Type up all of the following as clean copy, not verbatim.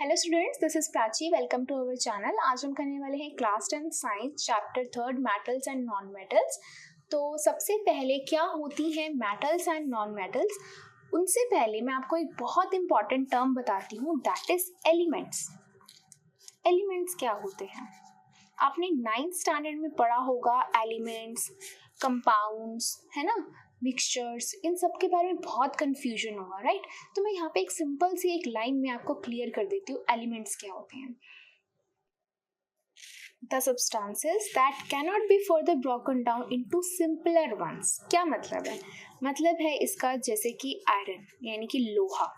Hello students, this is Prachi. Welcome to our channel. आज हम करने वाले हैं class 10 science chapter 3 metals and non metals. तो सबसे पहले क्या होती हैं मेटल्स एंड नॉन मेटल्स, उनसे पहले मैं आपको एक बहुत इंपॉर्टेंट टर्म बताती हूँ, दैट इज एलिमेंट्स। एलिमेंट्स क्या होते हैं? आपने 9th स्टैंडर्ड में पढ़ा होगा एलिमेंट्स, कंपाउंड्स, है ना, मिक्सचर्स, इन सब के बारे में बहुत कंफ्यूजन होगा, राइट? तो मैं यहाँ पे एक सिंपल सी एक लाइन में आपको क्लियर कर देती हूँ एलिमेंट्स क्या होते हैं। The substances that cannot be further broken down into simpler ones। क्या मतलब है? मतलब है इसका जैसे कि आयरन यानी कि लोहा।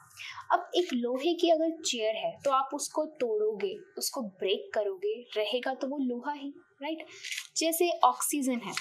अब एक लोहे की अगर चेयर है तो आप उसको तोड़ोगे, उसको ब्रेक करोगे, रहेगा तो वो लोहा ही, राइट? जैसे ऑक्सीजन है,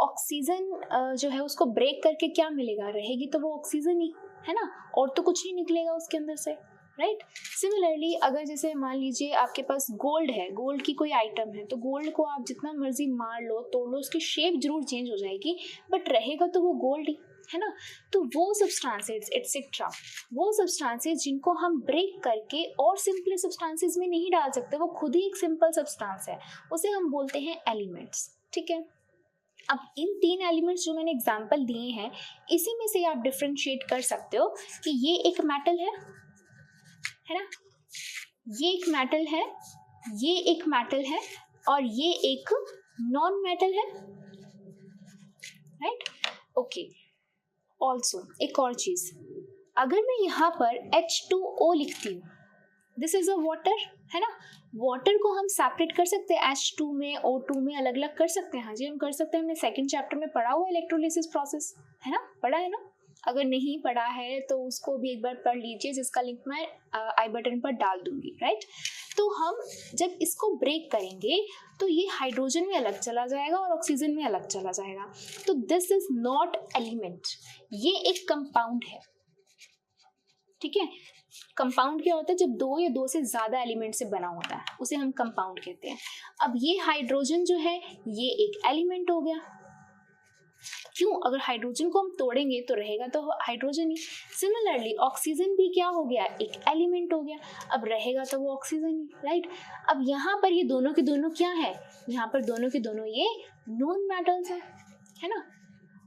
ऑक्सीजन जो है उसको ब्रेक करके क्या मिलेगा? रहेगी तो वो ऑक्सीजन ही, है ना, और तो कुछ नहीं निकलेगा उसके अंदर से, राइट? सिमिलरली अगर जैसे मान लीजिए आपके पास गोल्ड है, गोल्ड की कोई आइटम है, तो गोल्ड को आप जितना मर्जी मार लो, तोड़ लो, उसकी शेप जरूर चेंज हो जाएगी, बट रहेगा तो वो गोल्ड ही, है ना? तो वो सब्सटेंसेस एटसेट्रा, वो सब्सटेंसेस जिनको हम ब्रेक करके और सिंपल सब्सटेंसेस में नहीं डाल सकते, वो खुद ही एक सिंपल सब्सटेंस है, उसे हम बोलते हैं एलिमेंट्स। ठीक है, अब इन 3 एलिमेंट्स जो मैंने एग्जांपल दिए हैं, इसी में से आप डिफरेंशिएट कर सकते हो कि ये एक मेटल है ना, ये एक मेटल है, ये एक मेटल है, और ये एक नॉन मेटल है, राइट? ओके, ऑल्सो एक और चीज, अगर मैं यहाँ पर H2O लिखती हूँ, दिस इज अ वाटर, है ना, वाटर को हम सेपरेट कर सकते हैं, H2 में, O2 में अलग अलग कर सकते हैं। हाँ जी, हम कर सकते हैं। हमने 2nd चैप्टर में पढ़ा हुआ इलेक्ट्रोलिसिस प्रोसेस, है ना, पढ़ा है ना? अगर नहीं पढ़ा है तो उसको भी एक बार पढ़ लीजिए, जिसका लिंक मैं आई बटन पर डाल दूंगी, राइट? तो हम जब इसको ब्रेक करेंगे तो ये हाइड्रोजन में अलग चला जाएगा और ऑक्सीजन में अलग चला जाएगा। तो दिस इज नॉट एलिमेंट, ये एक कंपाउंड है। ठीक है, कंपाउंड क्या होता है? जब 2 या 2 से ज्यादा एलिमेंट से बना होता है, उसे हम कंपाउंड कहते हैं। अब ये हाइड्रोजन जो है, ये एक एलिमेंट हो गया। क्यों? अगर हाइड्रोजन को हम तोड़ेंगे तो रहेगा तो हाइड्रोजन ही। सिमिलरली ऑक्सीजन भी क्या हो गया? एक एलिमेंट हो गया। अब रहेगा तो वो ऑक्सीजन ही, राइट? अब यहाँ पर ये दोनों के दोनों क्या है? यहाँ पर दोनों के दोनों ये नॉन मेटल्स है ना?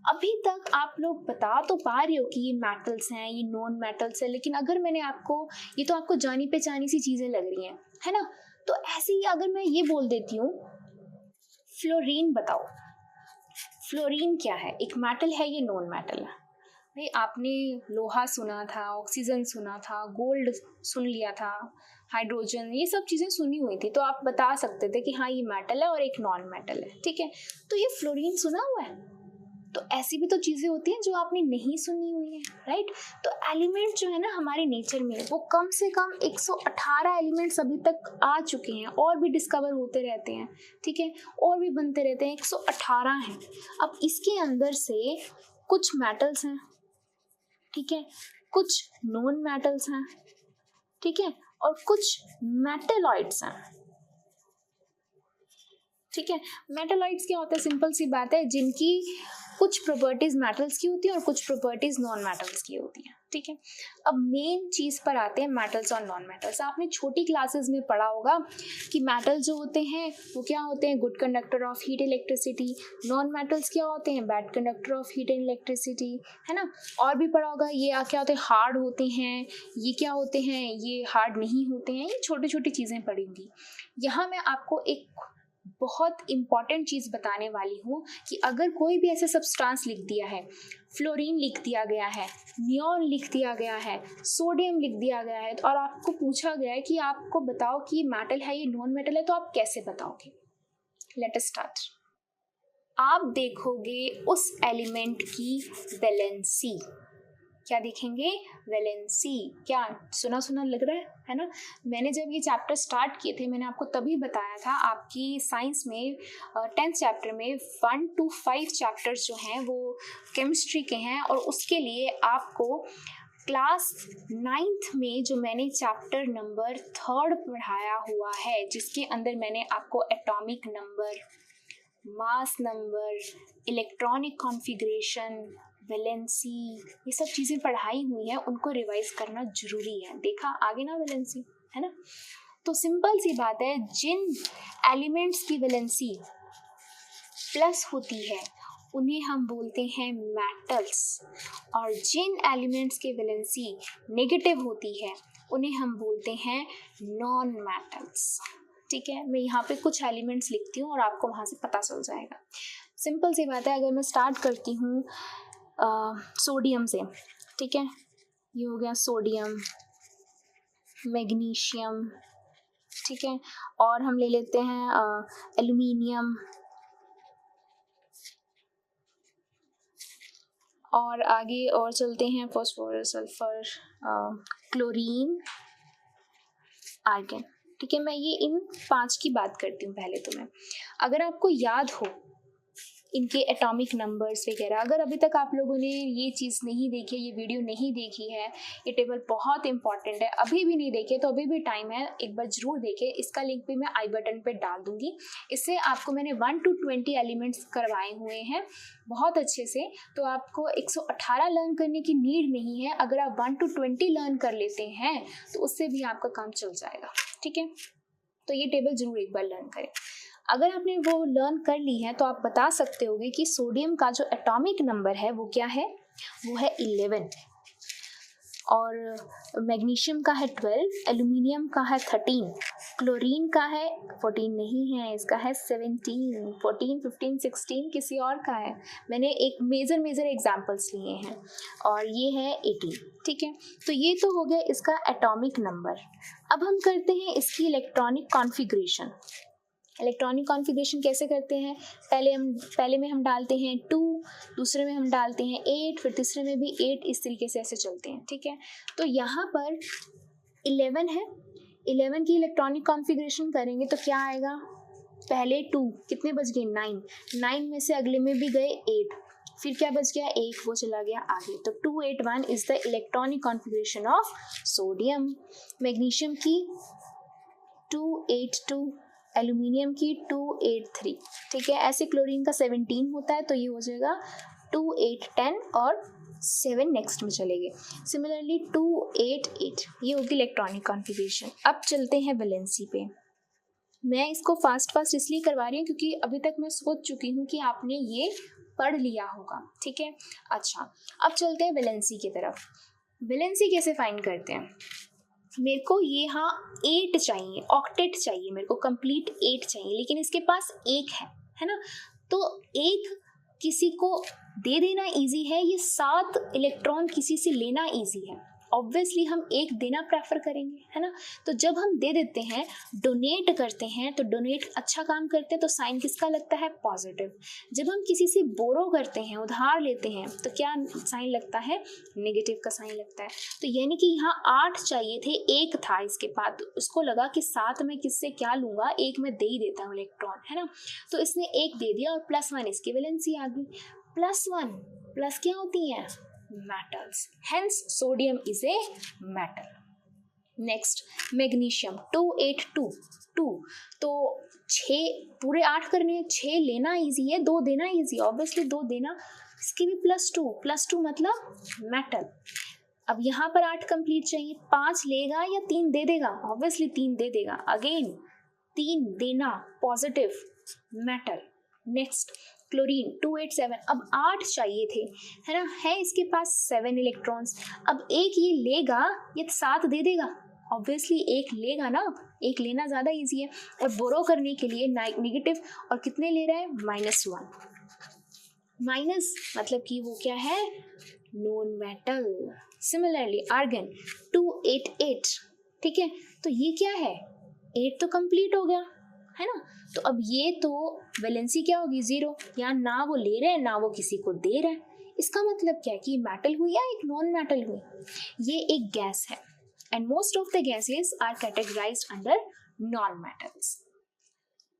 अभी तक आप लोग बता तो पा रहे हो कि ये मेटल्स हैं, ये नॉन मेटल्स है, लेकिन अगर मैंने आपको, ये तो आपको जानी पहचानी सी चीजें लग रही हैं, है ना? तो ऐसे ही अगर मैं ये बोल देती हूँ फ्लोरीन, बताओ फ्लोरीन क्या है? एक मेटल है, ये नॉन मेटल है? भाई आपने लोहा सुना था, ऑक्सीजन सुना था, गोल्ड सुन लिया था, हाइड्रोजन, ये सब चीज़ें सुनी हुई थी, तो आप बता सकते थे कि हाँ ये मेटल है और एक नॉन मेटल है। ठीक है, तो ये फ्लोरीन सुना हुआ है। तो ऐसी भी तो चीज़ें होती हैं जो आपने नहीं सुनी हुई है, राइट? तो एलिमेंट जो है ना हमारे नेचर में, वो कम से कम 118 एलिमेंट्स अभी तक आ चुके हैं, और भी डिस्कवर होते रहते हैं। ठीक है, और भी बनते रहते हैं, 118 हैं। अब इसके अंदर से कुछ मेटल्स हैं, ठीक है, कुछ नॉन मेटल्स हैं, ठीक है, और कुछ मेटेलॉइड्स हैं। ठीक है, मेटेलॉइड्स क्या होता है? सिंपल सी बात है, जिनकी कुछ प्रॉपर्टीज मेटल्स की होती है और कुछ प्रॉपर्टीज नॉन मेटल्स की होती है। ठीक है, अब मेन चीज पर आते हैं मेटल्स और नॉन मेटल्स। आपने छोटी क्लासेस में पढ़ा होगा कि मेटल्स जो होते हैं वो क्या होते हैं? Good conductor of heat electricity. Non metals क्या होते हैं? Bad conductor of heat and electricity, है ना? और भी पढ़ा होगा ये क्या होते हैं? हार्ड होते हैं, ये क्या होते हैं? ये हार्ड नहीं होते हैं। ये छोटी छोटी चीजें पढ़ी होंगी। यहाँ मैं आपको एक बहुत इंपॉर्टेंट चीज बताने वाली हूँ कि अगर कोई भी ऐसे सब्सटेंस लिख दिया है, फ्लोरीन लिख दिया गया है, नियॉन लिख दिया गया है, सोडियम लिख दिया गया है, और आपको पूछा गया है कि आपको बताओ कि ये मेटल है, ये नॉन मेटल है, तो आप कैसे बताओगे? Let us start. आप देखोगे उस एलिमेंट की वैलेंसी। क्या देखेंगे? वैलेंसी। क्या सुना सुना लग रहा है ना? मैंने जब ये चैप्टर स्टार्ट किए थे, मैंने आपको तभी बताया था, आपकी साइंस में 10th चैप्टर में 1 to 5 चैप्टर्स जो हैं वो केमिस्ट्री के हैं, और उसके लिए आपको क्लास 9th में जो मैंने चैप्टर नंबर 3 पढ़ाया हुआ है, जिसके अंदर मैंने आपको atomic number, mass number, electronic configuration, valency, ये सब चीज़ें पढ़ाई हुई हैं, उनको रिवाइज करना जरूरी है। देखा आगे ना वैलेंसी, है ना। तो सिंपल सी बात है, जिन एलिमेंट्स की वैलेंसी प्लस होती है उन्हें हम बोलते हैं मेटल्स, और जिन एलिमेंट्स की वैलेंसी नेगेटिव होती है उन्हें हम बोलते हैं नॉन मेटल्स। ठीक है, मैं यहाँ पे कुछ एलिमेंट्स लिखती हूँ और आपको वहाँ से पता चल जाएगा। सिंपल सी बात है, अगर मैं स्टार्ट करती हूँ सोडियम से, ठीक है, ये हो गया सोडियम, मैग्नीशियम, ठीक है, और हम ले लेते हैं एल्यूमिनियम, और आगे और चलते हैं फॉस्फोरस, सल्फर, क्लोरीन, आर्गन। ठीक है, मैं ये इन 5 की बात करती हूँ पहले। तो मैं, अगर आपको याद हो इनके एटॉमिक नंबर्स वगैरह, अगर अभी तक आप लोगों ने ये चीज़ नहीं देखी, ये वीडियो नहीं देखी है, ये टेबल बहुत इंपॉर्टेंट है, अभी भी नहीं देखे तो अभी भी टाइम है, एक बार जरूर देखें। इसका लिंक भी मैं आई बटन पे डाल दूंगी। इससे आपको मैंने 1 to 20 एलिमेंट्स करवाए हुए हैं बहुत अच्छे से, तो आपको 118 लर्न करने की नीड नहीं है। अगर आप 1 to 20 लर्न कर लेते हैं तो उससे भी आपका काम चल जाएगा। ठीक है, तो ये टेबल जरूर एक बार लर्न करें। अगर आपने वो लर्न कर ली है तो आप बता सकते होगे कि सोडियम का जो एटॉमिक नंबर है वो क्या है, वो है 11, और मैग्नीशियम का है 12, एल्यूमिनियम का है 13, क्लोरीन का है 14 नहीं है, इसका है 17, 14, 15, 16 किसी और का है। मैंने एक मेजर एग्जांपल्स लिए हैं, और ये है 18। ठीक है, तो ये तो हो गया इसका एटॉमिक नंबर। अब हम करते हैं इसकी इलेक्ट्रॉनिक कॉन्फ़िगरेशन। इलेक्ट्रॉनिक कॉन्फ़िगरेशन कैसे करते हैं, पहले में हम डालते हैं 2, दूसरे में हम डालते हैं 8, फिर तीसरे में भी 8, इस तरीके से ऐसे चलते हैं। ठीक है, तो यहाँ पर 11 है, 11 की इलेक्ट्रॉनिक कॉन्फ़िगरेशन करेंगे तो क्या आएगा, पहले 2, कितने बच गए 9, 9 में से अगले में भी गए 8, फिर क्या बच गया 1, वो चला गया आगे। तो 281 is the electronic configuration of sodium. Magnesium की 282, एल्यूमिनियम की 283। ठीक है, ऐसे क्लोरीन का 17 होता है, तो ये हो जाएगा 2, 8, 10 और 7 नेक्स्ट में चलेंगे। सिमिलरली 2, 8, 8 ये होगी इलेक्ट्रॉनिक कॉन्फ़िगरेशन। अब चलते हैं वैलेंसी पे। मैं इसको फास्ट इसलिए करवा रही हूँ क्योंकि अभी तक मैं सोच चुकी हूँ कि आपने ये पढ़ लिया होगा। ठीक है, अच्छा, अब चलते हैं वैलेंसी की तरफ। वैलेंसी कैसे फाइंड करते हैं, मेरे को ये यहाँ 8 चाहिए, ऑक्टेट चाहिए, मेरे को कंप्लीट 8 चाहिए, लेकिन इसके पास 1 है ना। तो 1 किसी को दे देना इजी है, ये 7 इलेक्ट्रॉन किसी से लेना इजी है। ऑब्वियसली हम 1 देना प्रेफर करेंगे, है ना। तो जब हम दे देते हैं, डोनेट करते हैं, तो डोनेट अच्छा काम करते हैं, तो साइन किसका लगता है, पॉजिटिव। जब हम किसी से बोरो करते हैं, उधार लेते हैं, तो क्या साइन लगता है, नेगेटिव का साइन लगता है। तो यानी कि यहाँ 8 चाहिए थे, 1 था इसके पास, तो उसको लगा कि 7 में किससे क्या लूंगा, 1 में दे ही देता हूँ इलेक्ट्रॉन, है ना। तो इसने 1 दे दिया और +1 इसकी वैलेंसी आ गई। +1 प्लस क्या होती है, metals, hence sodium is a metal. Next magnesium 282, 2, तो 6 पूरे 8 करने हैं, 6 लेना इजी है, 2 देना इजी, ऑब्वियसली 2 देना, इसकी भी +2 मतलब मेटल। अब यहाँ पर 8 कंप्लीट चाहिए, 5 लेगा या 3 दे देगा, ऑब्वियसली 3 दे देगा, अगेन 3 देना, पॉजिटिव, मेटल। नेक्स्ट क्लोरीन 287, अब 8 चाहिए थे, है ना, है इसके पास 7 इलेक्ट्रॉन्स। अब 1 ये लेगा या 7 दे देगा, ऑब्वियसली 1 लेगा ना, 1 लेना ज़्यादा इजी है। और बोरो करने के लिए नेगेटिव, और कितने ले रहा है, -1, माइनस मतलब कि वो क्या है, नॉन मेटल। सिमिलरली आर्गन 288, ठीक है, तो ये क्या है, 8 तो कंप्लीट हो गया, है ना। तो अब ये तो वैलेंसी क्या होगी, 0, या ना वो ले रहे हैं ना वो किसी को दे रहे हैं। इसका मतलब क्या है कि मेटल हुई या एक नॉन मेटल हुई, ये एक गैस है, and most of the gases are categorised under non metals.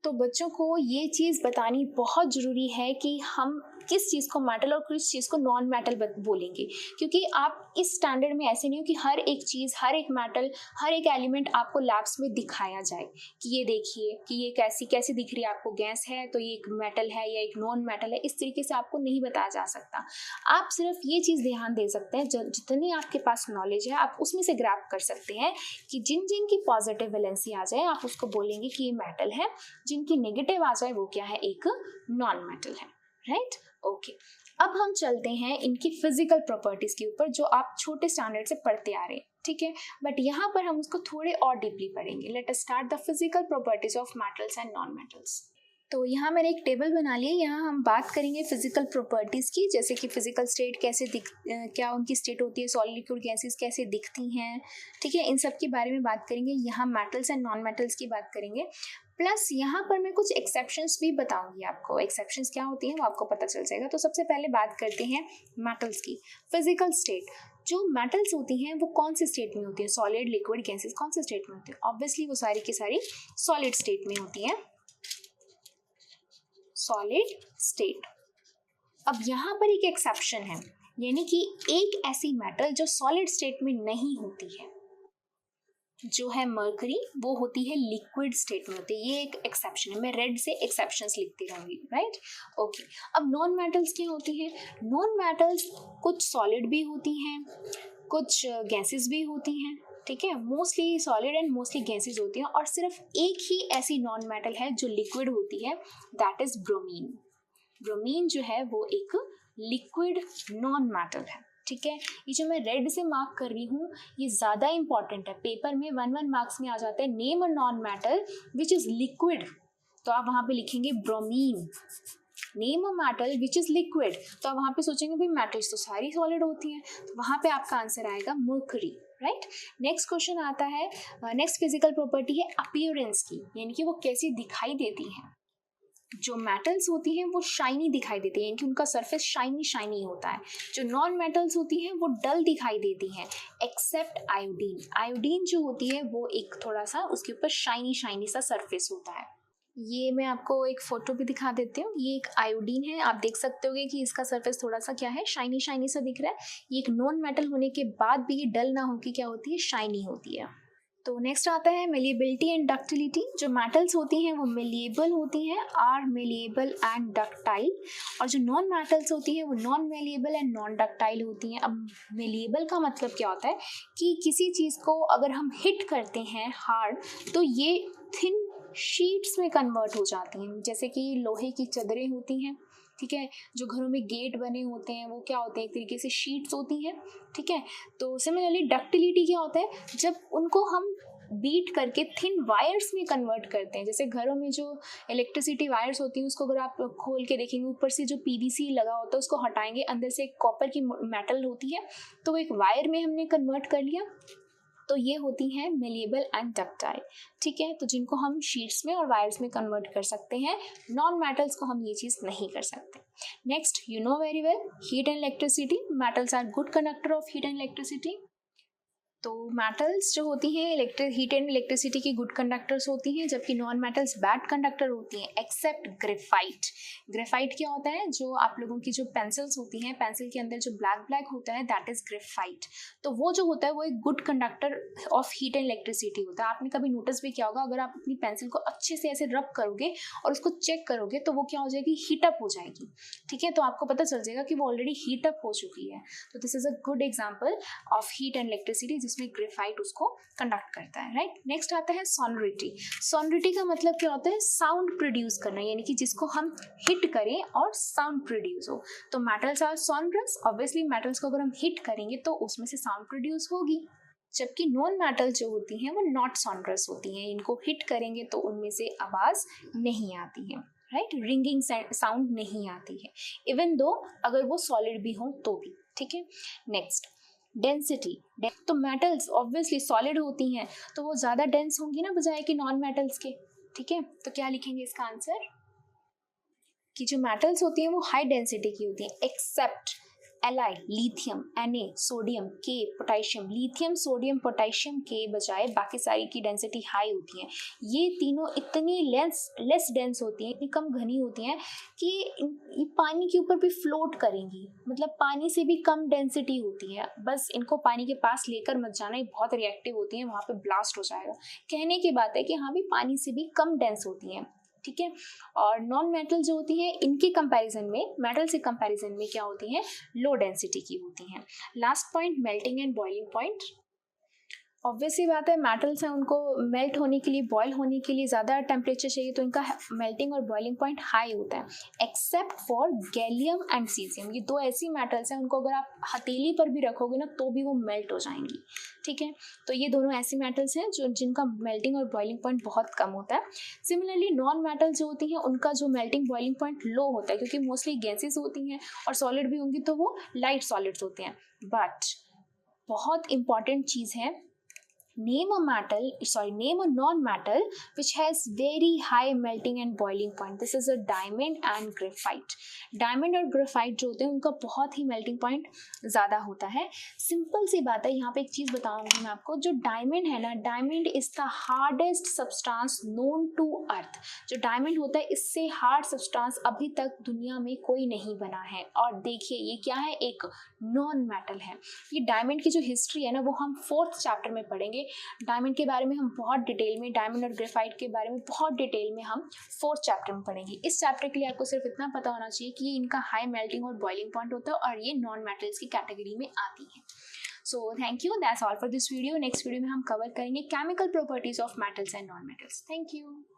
तो बच्चों को ये चीज़ बतानी बहुत ज़रूरी है कि हम किस चीज़ को मेटल और किस चीज़ को नॉन मेटल बोलेंगे, क्योंकि आप इस स्टैंडर्ड में ऐसे नहीं हो कि हर एक चीज़, हर एक मेटल, हर एक एलिमेंट आपको लैब्स में दिखाया जाए कि ये देखिए कि ये कैसी कैसी दिख रही है आपको, गैस है तो ये एक मेटल है या एक नॉन मेटल है, इस तरीके से आपको नहीं बताया जा सकता। आप सिर्फ ये चीज़ ध्यान दे सकते हैं, जितनी आपके पास नॉलेज है आप उसमें से ग्रैब कर सकते हैं कि जिन जिन की पॉजिटिव वैलेंसी आ जाए आप उसको बोलेंगे कि ये मेटल है, जिनकी नेगेटिव आ जाए वो क्या है, एक नॉन मेटल है, राइट। ओके, अब हम चलते हैं इनकी फिजिकल प्रॉपर्टीज के ऊपर जो आप छोटे स्टैंडर्ड से पढ़ते आ रहे हैं, ठीक है, बट यहाँ पर हम उसको थोड़े और डीपली पढ़ेंगे। Let us start the physical properties of metals and non metals. तो यहाँ मैंने एक टेबल बना लिया, यहाँ हम बात करेंगे फिजिकल प्रॉपर्टीज़ की, जैसे कि फिजिकल स्टेट कैसे क्या उनकी स्टेट होती है, सॉलिड लिक्विड गैसेस कैसे दिखती हैं, ठीक है, इन सब के बारे में बात करेंगे। यहाँ मेटल्स एंड नॉन मेटल्स की बात करेंगे, प्लस यहाँ पर मैं कुछ एक्सेप्शंस भी बताऊंगी आपको। एक्सेप्शंस क्या होती हैं वो आपको पता चल जाएगा। तो सबसे पहले बात करते हैं मेटल्स की। फिजिकल स्टेट, जो मेटल्स होती हैं वो कौन से स्टेट में होती है, सॉलिड लिक्विड गैसेस कौन से स्टेट में होती है, ऑब्वियसली वो सारी की सारी सॉलिड स्टेट में होती हैं, सॉलिड स्टेट। अब यहाँ पर एक एक्सेप्शन है, यानी कि एक ऐसी मेटल जो सॉलिड स्टेट में नहीं होती है, जो है मर्करी, वो होती है लिक्विड स्टेट में होती है। ये एक एक्सेप्शन है, मैं रेड से एक्सेप्शंस लिखती रहूंगी, राइट। ओके, अब नॉन मेटल्स क्या होती हैं? नॉन मेटल्स कुछ सॉलिड भी होती हैं, कुछ गैसेस भी होती हैं, ठीक है, mostly solid and mostly gases होती हैं, और सिर्फ एक ही ऐसी नॉन मेटल है जो लिक्विड होती है, दैट इज ब्रोमीन। ब्रोमीन जो है वो एक लिक्विड नॉन मेटल है, ठीक है। ये जो मैं रेड से मार्क कर रही हूँ ये ज़्यादा इंपॉर्टेंट है, पेपर में 1 मार्क्स में आ जाता है, name a non metal which is liquid, तो आप वहाँ पे लिखेंगे bromine. Name a metal which is liquid, तो आप वहाँ पे सोचेंगे भाई मेटल्स तो सारी सॉलिड होती हैं, तो वहाँ पे आपका आंसर आएगा मर्करी, राइट। नेक्स्ट क्वेश्चन आता है, नेक्स्ट फिजिकल प्रॉपर्टी है अपीयरेंस की, यानी कि वो कैसी दिखाई देती हैं। जो मेटल्स होती हैं वो शाइनी दिखाई देती है, यानी कि उनका सरफेस शाइनी शाइनी होता है। जो नॉन मेटल्स होती हैं वो डल दिखाई देती हैं, एक्सेप्ट आयोडीन। आयोडीन जो होती है वो एक थोड़ा सा उसके ऊपर शाइनी शाइनी सा सरफेस होता है। ये मैं आपको एक फोटो भी दिखा देती हूँ, ये एक आयोडीन है, आप देख सकते होगे कि इसका सरफेस थोड़ा सा क्या है, शाइनी शाइनी सा दिख रहा है। ये एक नॉन मेटल होने के बाद भी ये डल ना होकर क्या होती है, शाइनी होती है। तो नेक्स्ट आता है मेलिएबिलिटी एंड डक्टिलिटी। जो मेटल्स होती हैं वो मेलिएबल होती हैं, आर मेलिएबल एंड डक्टाइल, और जो नॉन मेटल्स होती हैं वो non malleable and non ductile होती हैं। अब मेलिएबल का मतलब क्या होता है कि किसी चीज़ को अगर हम हिट करते हैं हार्ड तो ये थिन शीट्स में कन्वर्ट हो जाती हैं, जैसे कि लोहे की चादरें होती हैं, ठीक है, जो घरों में गेट बने होते हैं वो क्या होते हैं, एक तरीके से शीट्स होती हैं, ठीक है। तो सिमिलरली डक्टिलिटी क्या होता है, जब उनको हम बीट करके थिन वायर्स में कन्वर्ट करते हैं, जैसे घरों में जो इलेक्ट्रिसिटी वायर्स होती हैं उसको अगर आप खोल के देखेंगे ऊपर से जो पीवीसी लगा होता है उसको हटाएंगे, अंदर से एक कॉपर की मेटल होती है, तो वो एक वायर में हमने कन्वर्ट कर लिया, तो ये होती हैं मेलिएबल एंड डक्टाइल, ठीक है। तो जिनको हम शीट्स में और वायर्स में कन्वर्ट कर सकते हैं, नॉन मेटल्स को हम ये चीज़ नहीं कर सकते। Next, you know very well, heat and electricity. Metals are good conductor of heat and electricity. तो मेटल्स जो होती हैं हीट एंड इलेक्ट्रिसिटी की गुड कंडक्टर्स होती हैं, जबकि नॉन मेटल्स बैड कंडक्टर होती हैं, एक्सेप्ट ग्रेफाइट। ग्रेफाइट क्या होता है, जो आप लोगों की जो पेंसिल्स होती हैं, पेंसिल के अंदर जो ब्लैक ब्लैक होता है दैट इज ग्रेफाइट। तो वो जो होता है वो एक good conductor of heat and electricity होता है। आपने कभी नोटिस भी किया होगा, अगर आप अपनी पेंसिल को अच्छे से ऐसे रब करोगे और उसको चेक करोगे तो वो क्या हो जाएगी, हीटअप हो जाएगी, ठीक है। तो आपको पता चल जाएगा कि वो ऑलरेडी हीटअप हो चुकी है। तो this is a good example of heat and electricity जिसमें ग्रेफाइट उसको कंडक्ट करता है, राइट। नेक्स्ट आता है सोनोरिटी। सोनोरिटी का मतलब क्या होता है, साउंड प्रोड्यूस करना, यानी कि जिसको हम हिट करें और साउंड प्रोड्यूस हो। तो metals are sonorous, obviously metals को अगर हम हिट करेंगे तो उसमें से साउंड प्रोड्यूस होगी, जबकि नॉन मेटल जो होती हैं वो नॉट सोनरस होती हैं, इनको हिट करेंगे तो उनमें से आवाज नहीं आती है, राइट, रिंगिंग साउंड नहीं आती है, इवन दो अगर वो सॉलिड भी हो तो भी, ठीक है। Next, density. तो मेटल्स ऑब्वियसली सॉलिड होती हैं तो वो ज़्यादा डेंस होंगी ना बजाय कि नॉन मेटल्स के, ठीक है। तो क्या लिखेंगे इसका आंसर, कि जो मेटल्स होती हैं वो हाई डेंसिटी की होती हैं, एक्सेप्ट एलाई lithium, Na, sodium, K, potassium, lithium sodium potassium के बजाय बाकी सारी की डेंसिटी हाई होती है। ये तीनों इतनी लेस डेंस होती हैं, इतनी कम घनी होती हैं कि ये पानी के ऊपर भी फ्लोट करेंगी, मतलब पानी से भी कम डेंसिटी होती है। बस इनको पानी के पास लेकर मत जाना, ये बहुत रिएक्टिव होती हैं, वहाँ पे ब्लास्ट हो जाएगा। कहने की बात है कि हाँ भी पानी से भी कम डेंस होती हैं, ठीक है। और नॉन मेटल जो होती हैं इनके कंपैरिजन में, मेटल से कंपैरिजन में क्या होती हैं, लो डेंसिटी की होती हैं। Last point, melting and boiling point. Obviously बात है, मेटल्स हैं, उनको मेल्ट होने के लिए, बॉयल होने के लिए ज़्यादा टेम्परेचर चाहिए, तो इनका मेल्टिंग और बॉइलिंग पॉइंट हाई होता है, except for gallium and caesium. ये दो ऐसी मेटल्स हैं, उनको अगर आप हथेली पर भी रखोगे ना तो भी वो मेल्ट हो जाएंगी, ठीक है। तो ये दोनों ऐसी मेटल्स हैं जो जिनका मेल्टिंग और बॉइलिंग पॉइंट बहुत कम होता है। सिमिलरली नॉन मेटल जो होती हैं उनका जो मेल्टिंग बॉइलिंग पॉइंट लो होता है, क्योंकि मोस्टली गैसेस होती हैं और सॉलिड भी होंगी तो वो लाइट सॉलिड्स होते हैं। बट बहुत इंपॉर्टेंट चीज़ है, name a non-metal which has very high melting and boiling point. This is a diamond and graphite. Diamond और graphite जो होते हैं उनका बहुत ही melting point ज़्यादा होता है। सिंपल सी बात है, यहाँ पे एक चीज़ बताऊंगी मैं आपको, जो डायमंड है ना, diamond is the hardest substance known to earth. जो डायमंड होता है इससे हार्ड सब्सटेंस अभी तक दुनिया में कोई नहीं बना है। और देखिए ये क्या है, एक नॉन मेटल है। ये डायमंड की जो हिस्ट्री है ना वो हम 4th चैप्टर में पढ़ेंगे। डायमंड के बारे में हम बहुत डिटेल में, डायमंड और ग्रेफाइट के बारे में बहुत डिटेल में हम 4th चैप्टर में पढ़ेंगे। इस चैप्टर के लिए आपको सिर्फ इतना पता होना चाहिए कि ये इनका हाई मेल्टिंग और बॉइलिंग पॉइंट होता है और ये नॉन मेटल्स की कैटेगरी में आती है। So thank you, that's all for this video. Next video में हम कवर करेंगे chemical properties of metals and non metals. Thank you.